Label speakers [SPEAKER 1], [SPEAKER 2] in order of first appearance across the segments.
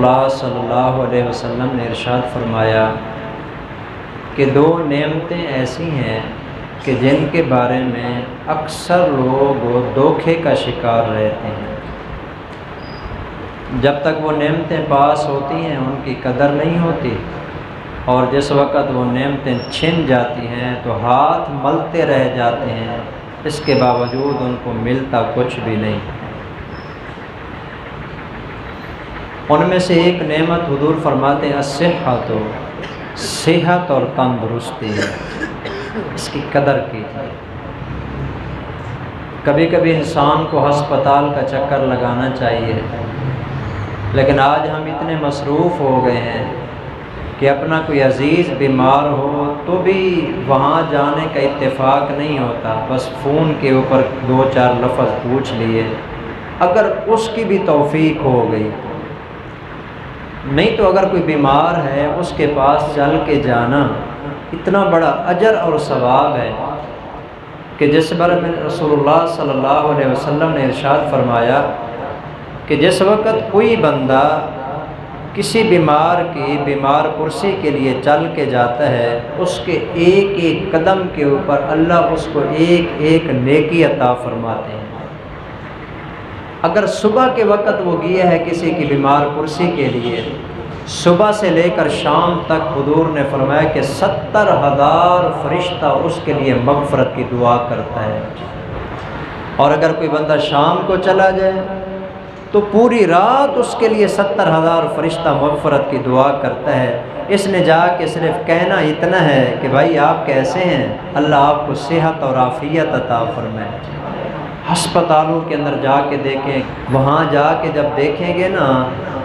[SPEAKER 1] اللہ صلی اللہ علیہ وسلم نے ارشاد فرمایا کہ دو نعمتیں ایسی ہیں کہ جن کے بارے میں اکثر لوگ دھوکے کا شکار رہتے ہیں۔ جب تک وہ نعمتیں پاس ہوتی ہیں ان کی قدر نہیں ہوتی، اور جس وقت وہ نعمتیں چھن جاتی ہیں تو ہاتھ ملتے رہ جاتے ہیں، اس کے باوجود ان کو ملتا کچھ بھی نہیں۔ ان میں سے ایک نعمت حضور فرماتے ہیں الصحت، صحت اور تندرستی ہے، اس کی قدر کیجیے۔ کبھی کبھی انسان کو ہسپتال کا چکر لگانا چاہیے، لیکن آج ہم اتنے مصروف ہو گئے ہیں کہ اپنا کوئی عزیز بیمار ہو تو بھی وہاں جانے کا اتفاق نہیں ہوتا، بس فون کے اوپر دو چار لفظ پوچھ لیے، اگر اس کی بھی توفیق ہو گئی۔ نہیں تو اگر کوئی بیمار ہے اس کے پاس چل کے جانا اتنا بڑا اجر اور ثواب ہے کہ جس بارے میں رسول اللہ صلی اللہ علیہ وسلم نے ارشاد فرمایا کہ جس وقت کوئی بندہ کسی بیمار کی بیمار پرسی کے لیے چل کے جاتا ہے، اس کے ایک ایک قدم کے اوپر اللہ اس کو ایک ایک نیکی عطا فرماتے ہیں۔ اگر صبح کے وقت وہ گیا ہے کسی کی بیمار پرسی کے لیے، صبح سے لے کر شام تک حضور نے فرمایا کہ 70,000 فرشتہ اس کے لیے مغفرت کی دعا کرتا ہے۔ اور اگر کوئی بندہ شام کو چلا جائے تو پوری رات اس کے لیے 70,000 فرشتہ مغفرت کی دعا کرتا ہے۔ اس نے جا کے صرف کہنا اتنا ہے کہ بھائی آپ کیسے ہیں، اللہ آپ کو صحت اور عافیت عطا فرمائے۔ ہسپتالوں کے اندر جا کے دیکھیں، وہاں جا کے جب دیکھیں گے نا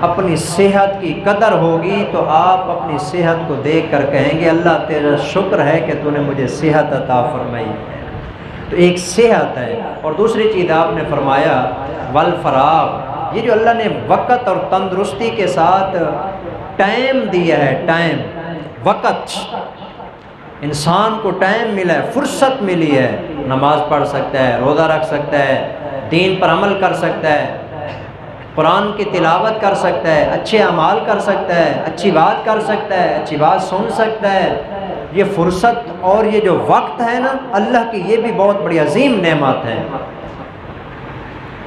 [SPEAKER 1] اپنی صحت کی قدر ہوگی تو آپ اپنی صحت کو دیکھ کر کہیں گے اللہ تیرا شکر ہے کہ تو نے مجھے صحت عطا فرمائی۔ تو ایک صحت ہے، اور دوسری چیز آپ نے فرمایا والفراغ، یہ جو اللہ نے وقت اور تندرستی کے ساتھ ٹائم دیا ہے، ٹائم، وقت، انسان کو ٹائم ملا ہے، فرصت ملی ہے، نماز پڑھ سکتا ہے، روزہ رکھ سکتا ہے، دین پر عمل کر سکتا ہے، قرآن کی تلاوت کر سکتا ہے، اچھے اعمال کر سکتا ہے، اچھی بات کر سکتا ہے، اچھی بات سن سکتا ہے۔ یہ فرصت اور یہ جو وقت ہے نا اللہ کی، یہ بھی بہت بڑی عظیم نعمت ہے۔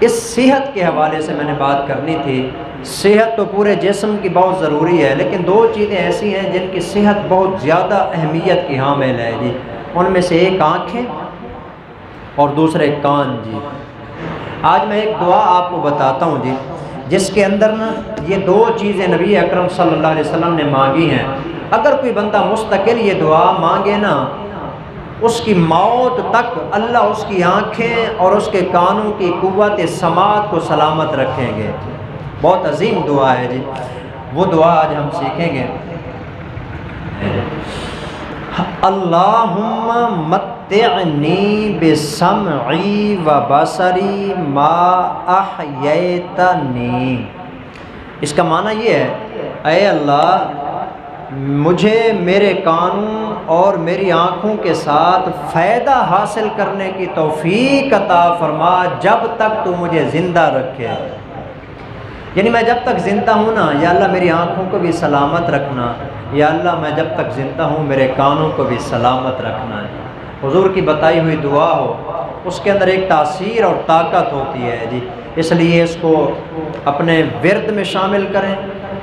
[SPEAKER 1] اس صحت کے حوالے سے میں نے بات کرنی تھی۔ صحت تو پورے جسم کی بہت ضروری ہے، لیکن دو چیزیں ایسی ہیں جن کی صحت بہت زیادہ اہمیت کی حامل ہے جی، ان میں سے ایک آنکھیں اور دوسرے کان جی۔ آج میں ایک دعا آپ کو بتاتا ہوں جی، جس کے اندر نا یہ دو چیزیں نبی اکرم صلی اللہ علیہ وسلم نے مانگی ہیں۔ اگر کوئی بندہ مستقل یہ دعا مانگے نا، اس کی موت تک اللہ اس کی آنکھیں اور اس کے کانوں کی قوت سماعت کو سلامت رکھیں گے۔ بہت عظیم دعا ہے جی، وہ دعا آج ہم سیکھیں گے۔ اللہم متعنی بسمعی و بصری ما احییتنی۔ اس کا معنی یہ ہے، اے اللہ مجھے میرے کانوں اور میری آنکھوں کے ساتھ فائدہ حاصل کرنے کی توفیق عطا فرما جب تک تو مجھے زندہ رکھے۔ یعنی میں جب تک زندہ ہوں نا، یا اللہ میری آنکھوں کو بھی سلامت رکھنا، یا اللہ میں جب تک زندہ ہوں میرے کانوں کو بھی سلامت رکھنا ہے۔ حضور کی بتائی ہوئی دعا ہو، اس کے اندر ایک تاثیر اور طاقت ہوتی ہے جی، اس لیے اس کو اپنے ورد میں شامل کریں،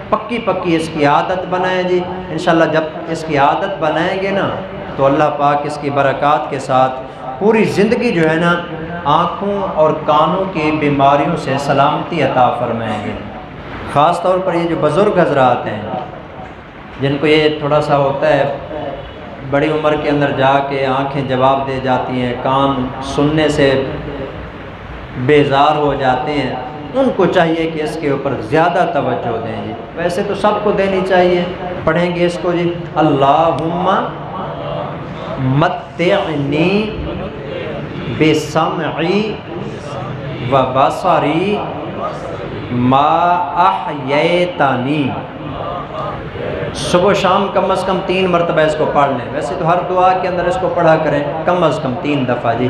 [SPEAKER 1] پکی پکی اس کی عادت بنائیں جی۔ انشاءاللہ جب اس کی عادت بنائیں گے نا تو اللہ پاک اس کی برکات کے ساتھ پوری زندگی جو ہے نا آنکھوں اور کانوں کی بیماریوں سے سلامتی عطا فرمائیں گے۔ خاص طور پر یہ جو بزرگ حضرات ہیں جن کو یہ تھوڑا سا ہوتا ہے، بڑی عمر کے اندر جا کے آنکھیں جواب دے جاتی ہیں، کان سننے سے بیزار ہو جاتے ہیں، ان کو چاہیے کہ اس کے اوپر زیادہ توجہ دیں جی۔ ویسے تو سب کو دینی چاہیے، پڑھیں گے اس کو جی، اللہم متعنی بسمعی و بصری ما احییتنی۔ صبح و شام کم از کم 3 مرتبہ اس کو پڑھ لیں، ویسے تو ہر دعا کے اندر اس کو پڑھا کریں کم از کم 3 دفعہ جی۔